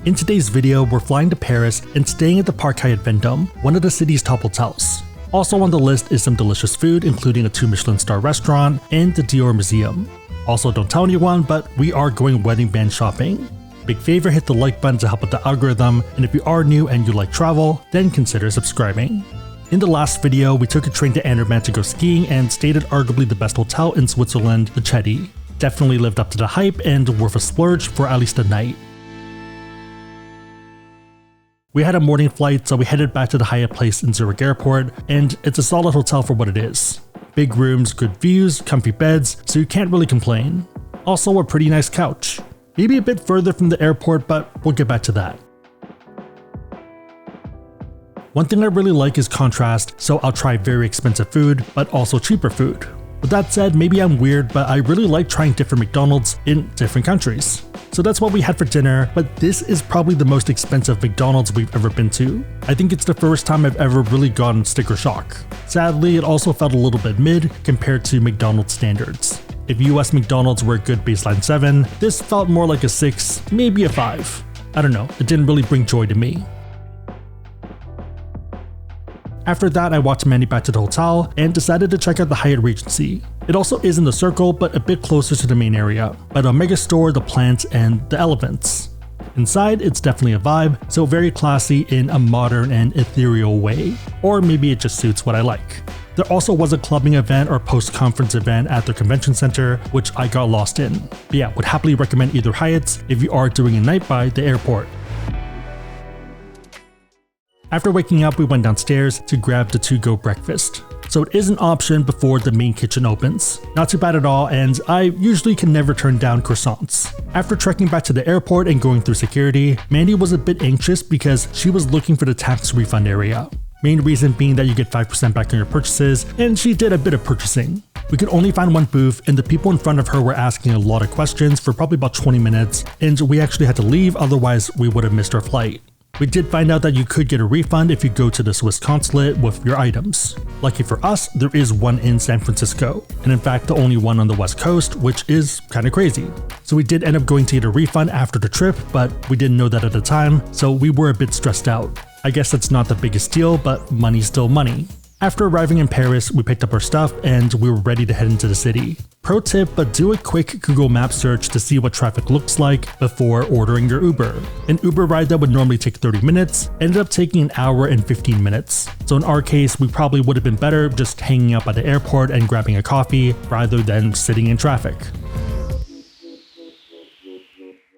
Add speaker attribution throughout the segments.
Speaker 1: In today's video, we're flying to Paris and staying at the Hyatt Vendome, one of the city's top hotels. Also on the list is some delicious food, including a 2 Michelin star restaurant and the Dior Museum. Also, don't tell anyone, but we are going wedding band shopping. Big favor, hit the like button to help with the algorithm, and if you are new and you like travel, then consider subscribing. In the last video, we took a train to Vendome to go skiing and stayed at arguably the best hotel in Switzerland, the Sebby. Definitely lived up to the hype and worth a splurge for at least a night. We had a morning flight, so we headed back to the Hyatt place in Zurich airport, and it's a solid hotel for what it is. Big rooms, good views, comfy beds, so you can't really complain. Also a pretty nice couch. Maybe a bit further from the airport, but we'll get back to that. One thing I really like is contrast, so I'll try very expensive food, but also cheaper food. With that said, maybe I'm weird, but I really like trying different McDonald's in different countries. So that's what we had for dinner, but this is probably the most expensive McDonald's we've ever been to. I think it's the first time I've ever really gotten sticker shock. Sadly, it also felt a little bit mid compared to McDonald's standards. If US McDonald's were a good baseline 7, this felt more like a 6, maybe a 5. I don't know, it didn't really bring joy to me. After that, I walked Mandy back to the hotel and decided to check out the Hyatt Regency. It also is in the Circle, but a bit closer to the main area, by the Omega store, the plants, and the elephants. Inside, it's definitely a vibe, so very classy in a modern and ethereal way, or maybe it just suits what I like. There also was a clubbing event or post-conference event at the convention center, which I got lost in. But yeah, would happily recommend either Hyatt's if you are doing a night by the airport. After waking up, we went downstairs to grab the to-go breakfast. So it is an option before the main kitchen opens. Not too bad at all, and I usually can never turn down croissants. After trekking back to the airport and going through security, Mandy was a bit anxious because she was looking for the tax refund area. Main reason being that you get 5% back on your purchases, and she did a bit of purchasing. We could only find one booth, and the people in front of her were asking a lot of questions for probably about 20 minutes, and we actually had to leave, otherwise we would have missed our flight. We did find out that you could get a refund if you go to the Swiss consulate with your items. Lucky for us, there is one in San Francisco, and in fact the only one on the West Coast, which is kinda crazy. So we did end up going to get a refund after the trip, but we didn't know that at the time, so we were a bit stressed out. I guess that's not the biggest deal, but money's still money. After arriving in Paris, we picked up our stuff and we were ready to head into the city. Pro tip, but do a quick Google Maps search to see what traffic looks like before ordering your Uber. An Uber ride that would normally take 30 minutes ended up taking an hour and 15 minutes. So in our case, we probably would have been better just hanging out at the airport and grabbing a coffee rather than sitting in traffic.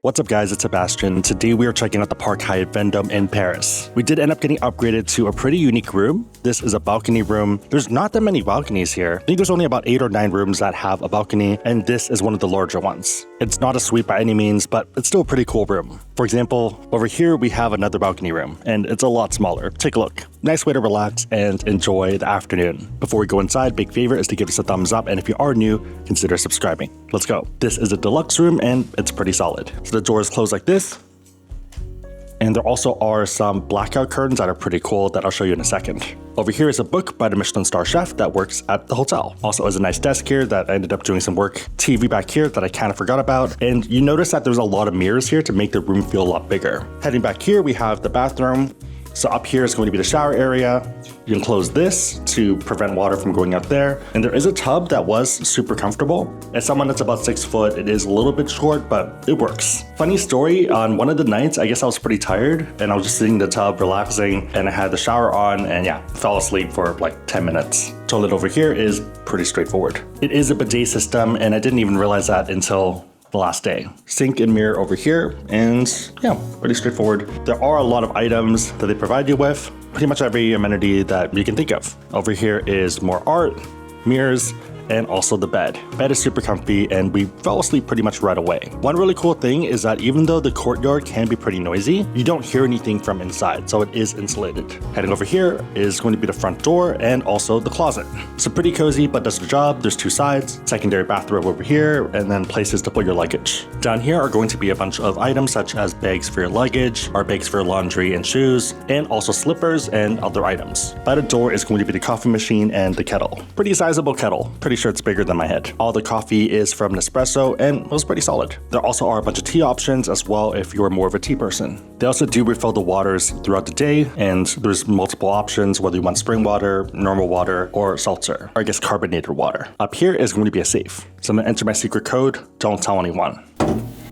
Speaker 2: What's up guys, it's Sebastian. Today we are checking out the Hyatt Vendome in Paris. We did end up getting upgraded to a pretty unique room. This is a balcony room. There's not that many balconies here. I think there's only about 8 or 9 rooms that have a balcony, and this is one of the larger ones. It's not a suite by any means, but it's still a pretty cool room. For example, over here we have another balcony room, and it's a lot smaller. Take a look. Nice way to relax and enjoy the afternoon. Before we go inside, big favor is to give us a thumbs up, and if you are new, consider subscribing. Let's go. This is a deluxe room, and it's pretty solid. So the doors close like this. And there also are some blackout curtains that are pretty cool that I'll show you in a second. Over here is a book by the Michelin star chef that works at the hotel. Also has a nice desk here that I ended up doing some work. TV back here that I kind of forgot about. And you notice that there's a lot of mirrors here to make the room feel a lot bigger. Heading back here, we have the bathroom. So up here is going to be the shower area. You can close this to prevent water from going out there. And there is a tub that was super comfortable. As someone that's about 6 foot, it is a little bit short, but it works. Funny story, on one of the nights, I guess I was pretty tired and I was just sitting in the tub relaxing and I had the shower on and yeah, fell asleep for like 10 minutes. Toilet over here is pretty straightforward. It is a bidet system and I didn't even realize that until the last day. Sink and mirror over here, and yeah, pretty straightforward. There are a lot of items that they provide you with, pretty much every amenity that you can think of. Over here is more art, mirrors, and also the bed. Bed is super comfy and we fell asleep pretty much right away. One really cool thing is that even though the courtyard can be pretty noisy, you don't hear anything from inside, so it is insulated. Heading over here is going to be the front door and also the closet. So pretty cozy, but does the job. There's 2 sides, secondary bathroom over here, and then places to put your luggage. Down here are going to be a bunch of items such as bags for your luggage, or bags for laundry and shoes, and also slippers and other items. By the door is going to be the coffee machine and the kettle. Pretty sizable kettle, pretty pretty sure it's bigger than my head. All the coffee is from Nespresso and it was pretty solid. There also are a bunch of tea options as well if you're more of a tea person. They also do refill the waters throughout the day, and there's multiple options whether you want spring water, normal water, or seltzer, or I guess carbonated water. Up here is going to be a safe. So I'm gonna enter my secret code, don't tell anyone.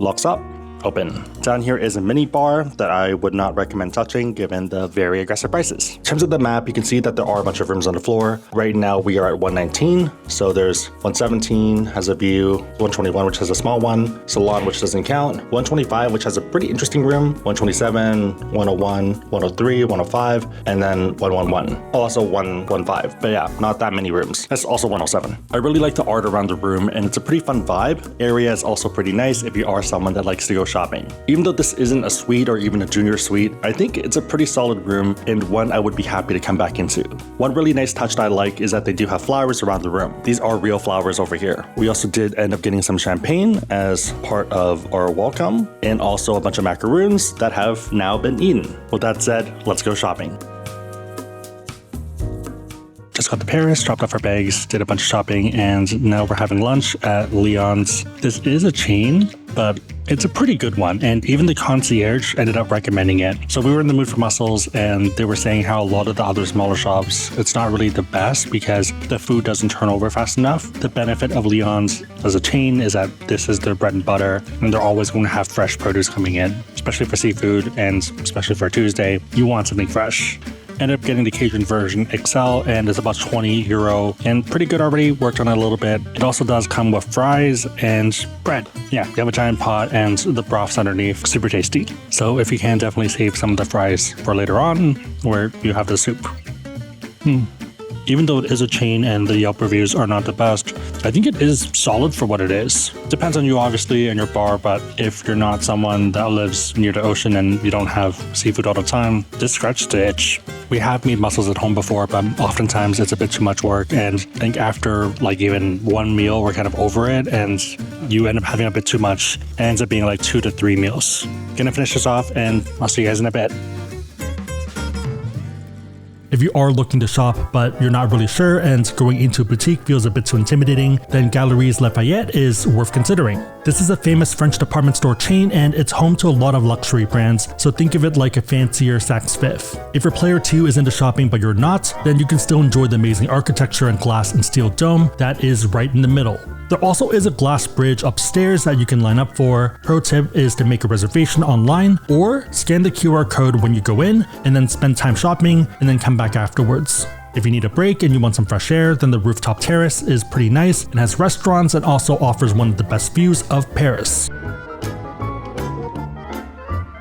Speaker 2: Locks up. Open. Down here is a mini bar that I would not recommend touching given the very aggressive prices. In terms of the map, you can see that there are a bunch of rooms on the floor. Right now we are at 119, so there's 117 has a view, 121 which has a small one, salon which doesn't count, 125 which has a pretty interesting room, 127, 101, 103, 105, and then 111. Also 115, but yeah, not that many rooms. That's also 107. I really like the art around the room and it's a pretty fun vibe. Area is also pretty nice if you are someone that likes to go shopping. Even though this isn't a suite or even a junior suite, I think it's a pretty solid room and one I would be happy to come back into. One really nice touch that I like is that they do have flowers around the room. These are real flowers over here. We also did end up getting some champagne as part of our welcome and also a bunch of macaroons that have now been eaten. With that said, let's go shopping. Just got to Paris, dropped off our bags, did a bunch of shopping, and now we're having lunch at Leon's. This is a chain, but it's a pretty good one, and even the concierge ended up recommending it. So we were in the mood for mussels, and they were saying how a lot of the other smaller shops, it's not really the best because the food doesn't turn over fast enough. The benefit of Leon's as a chain is that this is their bread and butter, and they're always going to have fresh produce coming in, especially for seafood, and especially for Tuesday, you want something fresh. Ended up getting the Cajun version XL, and it's about €20 and pretty good already. Worked on it a little bit. It also does come with fries and bread. Yeah, you have a giant pot and the broth's underneath. Super tasty. So if you can, definitely save some of the fries for later on where you have the soup. Even though it is a chain and the Yelp reviews are not the best, I think it is solid for what it is. Depends on you obviously and your bar, but if you're not someone that lives near the ocean and you don't have seafood all the time, this scratches the itch. We have made mussels at home before, but oftentimes it's a bit too much work, and I think after like even one meal we're kind of over it and you end up having a bit too much. It ends up being like 2 to 3 meals. Gonna finish this off and I'll see you guys in a bit.
Speaker 1: If you are looking to shop but you're not really sure and going into a boutique feels a bit too intimidating, then Galeries Lafayette is worth considering. This is a famous French department store chain and it's home to a lot of luxury brands, so think of it like a fancier Saks Fifth. If your player 2 is into shopping but you're not, then you can still enjoy the amazing architecture and glass and steel dome that is right in the middle. There also is a glass bridge upstairs that you can line up for. Pro tip is to make a reservation online or scan the QR code when you go in and then spend time shopping and then come back afterwards. If you need a break and you want some fresh air, then the rooftop terrace is pretty nice and has restaurants and also offers one of the best views of Paris.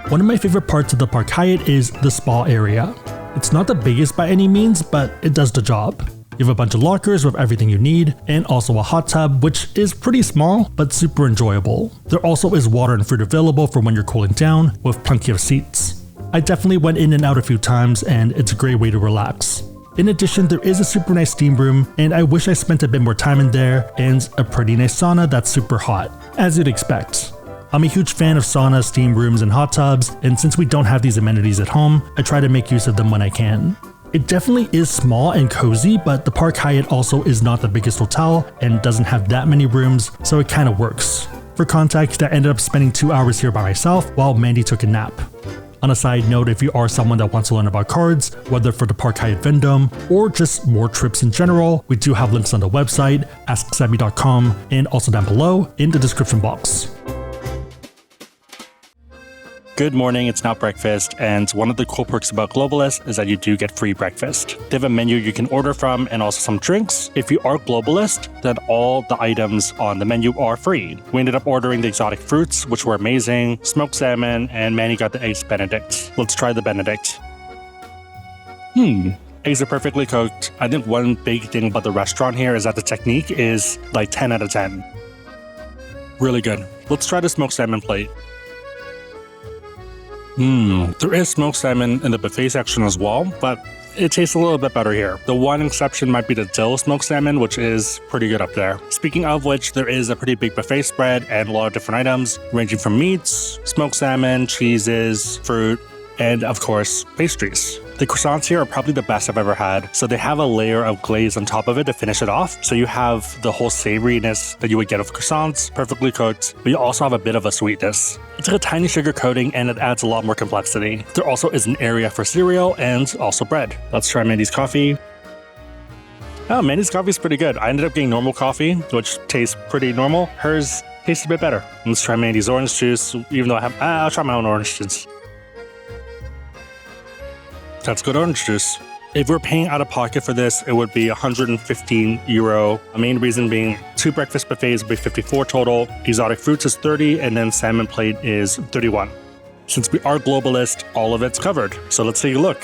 Speaker 1: One of my favorite parts of the Park Hyatt is the spa area. It's not the biggest by any means, but it does the job. You have a bunch of lockers with everything you need, and also a hot tub, which is pretty small, but super enjoyable. There also is water and fruit available for when you're cooling down, with plenty of seats. I definitely went in and out a few times, and it's a great way to relax. In addition, there is a super nice steam room, and I wish I spent a bit more time in there, and a pretty nice sauna that's super hot, as you'd expect. I'm a huge fan of saunas, steam rooms, and hot tubs, and since we don't have these amenities at home, I try to make use of them when I can. It definitely is small and cozy, but the Park Hyatt also is not the biggest hotel and doesn't have that many rooms, so it kind of works. For context, I ended up spending 2 hours here by myself while Mandy took a nap. On a side note, if you are someone that wants to learn about cards, whether for the Hyatt Vendome or just more trips in general, we do have links on the website, asksebby.com, and also down below in the description box.
Speaker 2: Good morning, it's now breakfast, and one of the cool perks about Globalist is that you do get free breakfast. They have a menu you can order from and also some drinks. If you are Globalist, then all the items on the menu are free. We ended up ordering the exotic fruits, which were amazing, smoked salmon, and Manny got the eggs Benedict. Let's try the Benedict. Eggs are perfectly cooked. I think one big thing about the restaurant here is that the technique is like 10 out of 10. Really good. Let's try the smoked salmon plate. There is smoked salmon in the buffet section as well, but it tastes a little bit better here. The one exception might be the dill smoked salmon, which is pretty good up there. Speaking of which, there is a pretty big buffet spread and a lot of different items, ranging from meats, smoked salmon, cheeses, fruit, and of course, pastries. The croissants here are probably the best I've ever had. So they have a layer of glaze on top of it to finish it off. So you have the whole savoriness that you would get with croissants, perfectly cooked, but you also have a bit of a sweetness. It's like a tiny sugar coating and it adds a lot more complexity. There also is an area for cereal and also bread. Let's try Mandy's coffee. Oh, Mandy's coffee is pretty good. I ended up getting normal coffee, which tastes pretty normal. Hers tastes a bit better. Let's try Mandy's orange juice, even though I'll try my own orange juice. That's good orange juice. If we're paying out of pocket for this, it would be €115. The main reason being 2 breakfast buffets would be 54 total, exotic fruits is 30, and then salmon plate is 31. Since we are globalist, all of it's covered. So let's take a look.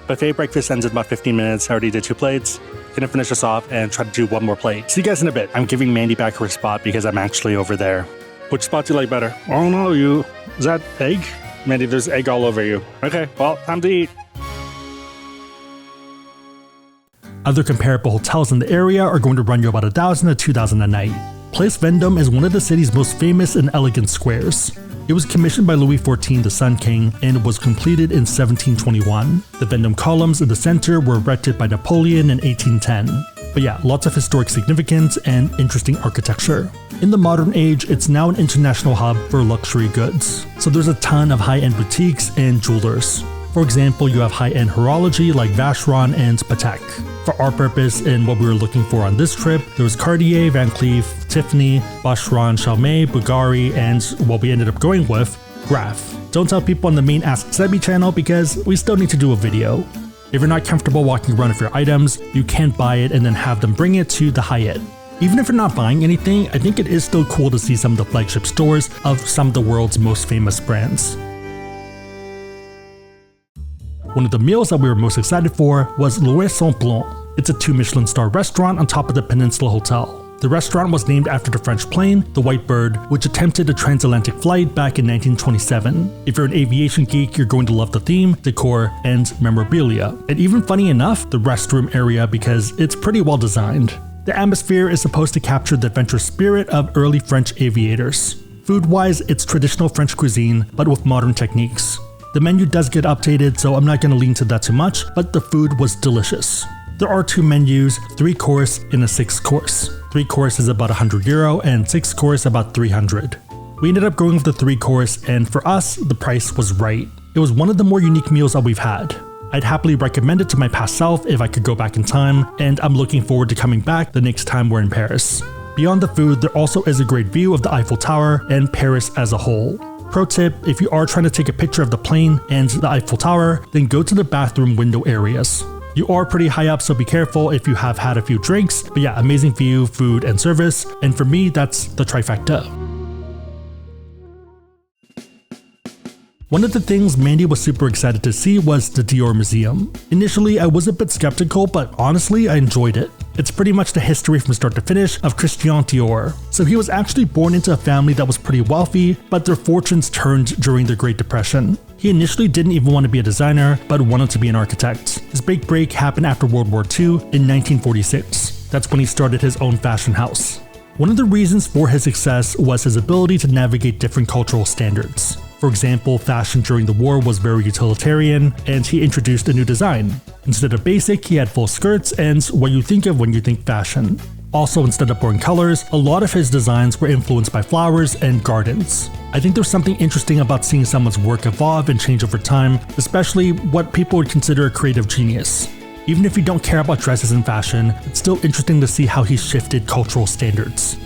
Speaker 2: Buffet breakfast ends in about 15 minutes. I already did 2 plates. Gonna finish this off and try to do 1 more plate. See you guys in a bit. I'm giving Mandy back her spot because I'm actually over there. Which spot do you like better? Oh no, is that egg? Mandy, there's egg all over you. Okay, well, time to eat.
Speaker 1: Other comparable hotels in the area are going to run you about $1,000 to $2,000 a night. Place Vendome is one of the city's most famous and elegant squares. It was commissioned by Louis XIV, the Sun King, and was completed in 1721. The Vendome columns in the center were erected by Napoleon in 1810. But yeah, lots of historic significance and interesting architecture. In the modern age, it's now an international hub for luxury goods. So there's a ton of high-end boutiques and jewelers. For example, you have high-end horology like Vacheron and Patek. For our purpose and what we were looking for on this trip, there was Cartier, Van Cleef, Tiffany, Vacheron, Chalmé, Bulgari, and what we ended up going with, Graf. Don't tell people on the main Ask Sebby channel because we still need to do a video. If you're not comfortable walking around with your items, you can buy it and then have them bring it to the Hyatt. Even if you're not buying anything, I think it is still cool to see some of the flagship stores of some of the world's most famous brands. One of the meals that we were most excited for was Le Blanc. It's a 2 Michelin star restaurant on top of the Peninsula Hotel. The restaurant was named after the French plane, the White Bird, which attempted a transatlantic flight back in 1927. If you're an aviation geek, you're going to love the theme, decor, and memorabilia. And even funny enough, the restroom area because it's pretty well designed. The atmosphere is supposed to capture the adventurous spirit of early French aviators. Food-wise, it's traditional French cuisine, but with modern techniques. The menu does get updated, so I'm not going to lean to that too much, but the food was delicious. There are 2 menus, 3-course and a 6-course. 3-course is about €100 and 6-course about $300. We ended up going with the 3-course, and for us, the price was right. It was one of the more unique meals that we've had. I'd happily recommend it to my past self if I could go back in time, and I'm looking forward to coming back the next time we're in Paris. Beyond the food, there also is a great view of the Eiffel Tower and Paris as a whole. Pro tip, if you are trying to take a picture of the plane and the Eiffel Tower, then go to the bathroom window areas. You are pretty high up, so be careful if you have had a few drinks, but yeah, amazing view, food, and service, and for me, that's the trifecta. One of the things Mandy was super excited to see was the Dior Museum. Initially, I was a bit skeptical, but honestly, I enjoyed it. It's pretty much the history from start to finish of Christian Dior. So he was actually born into a family that was pretty wealthy, but their fortunes turned during the Great Depression. He initially didn't even want to be a designer, but wanted to be an architect. His big break happened after World War II in 1946. That's when he started his own fashion house. One of the reasons for his success was his ability to navigate different cultural standards. For example, fashion during the war was very utilitarian, and he introduced a new design. Instead of basic, he had full skirts and what you think of when you think fashion. Also, instead of boring colors, a lot of his designs were influenced by flowers and gardens. I think there's something interesting about seeing someone's work evolve and change over time, especially what people would consider a creative genius. Even if you don't care about dresses and fashion, it's still interesting to see how he shifted cultural standards.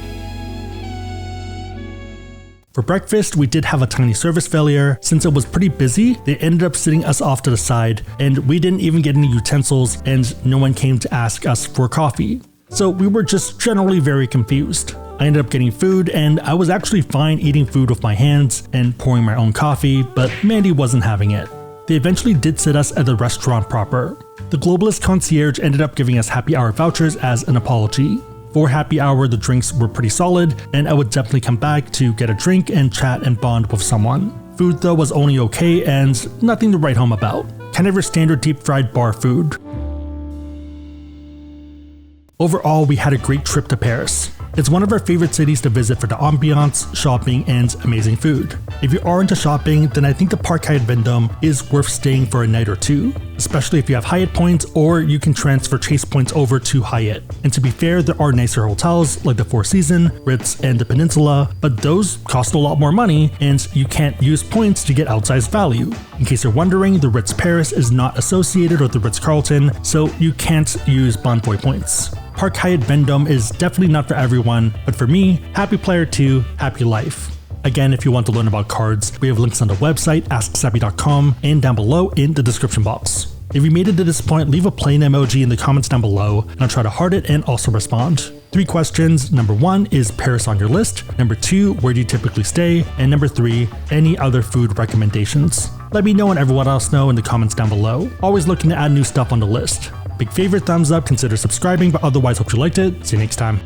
Speaker 1: For breakfast, we did have a tiny service failure. Since it was pretty busy, they ended up sitting us off to the side, and we didn't even get any utensils, and no one came to ask us for coffee. So we were just generally very confused. I ended up getting food, and I was actually fine eating food with my hands and pouring my own coffee, but Mandy wasn't having it. They eventually did sit us at the restaurant proper. The globalist concierge ended up giving us happy hour vouchers as an apology. For happy hour, the drinks were pretty solid, and I would definitely come back to get a drink and chat and bond with someone. Food though was only okay and nothing to write home about. Kind of your standard deep fried bar food. Overall, we had a great trip to Paris. It's one of our favorite cities to visit for the ambiance, shopping, and amazing food. If you are into shopping, then I think the Park Hyatt Vendome is worth staying for a night or two, especially if you have Hyatt points or you can transfer Chase points over to Hyatt. And to be fair, there are nicer hotels like the Four Seasons, Ritz, and the Peninsula, but those cost a lot more money and you can't use points to get outsized value. In case you're wondering, the Ritz Paris is not associated with the Ritz Carlton, so you can't use Bonvoy points. Park Hyatt Vendome is definitely not for everyone, but for me, happy player 2, happy life. Again, if you want to learn about cards, we have links on the website, asksebby.com, and down below in the description box. If you made it to this point, leave a plain emoji in the comments down below, and I'll try to heart it and also respond. 3 questions. Number 1, is Paris on your list? Number 2, where do you typically stay? And number 3, any other food recommendations? Let me know and everyone else know in the comments down below. Always looking to add new stuff on the list. Big favorite, thumbs up, consider subscribing, but otherwise hope you liked it. See you next time.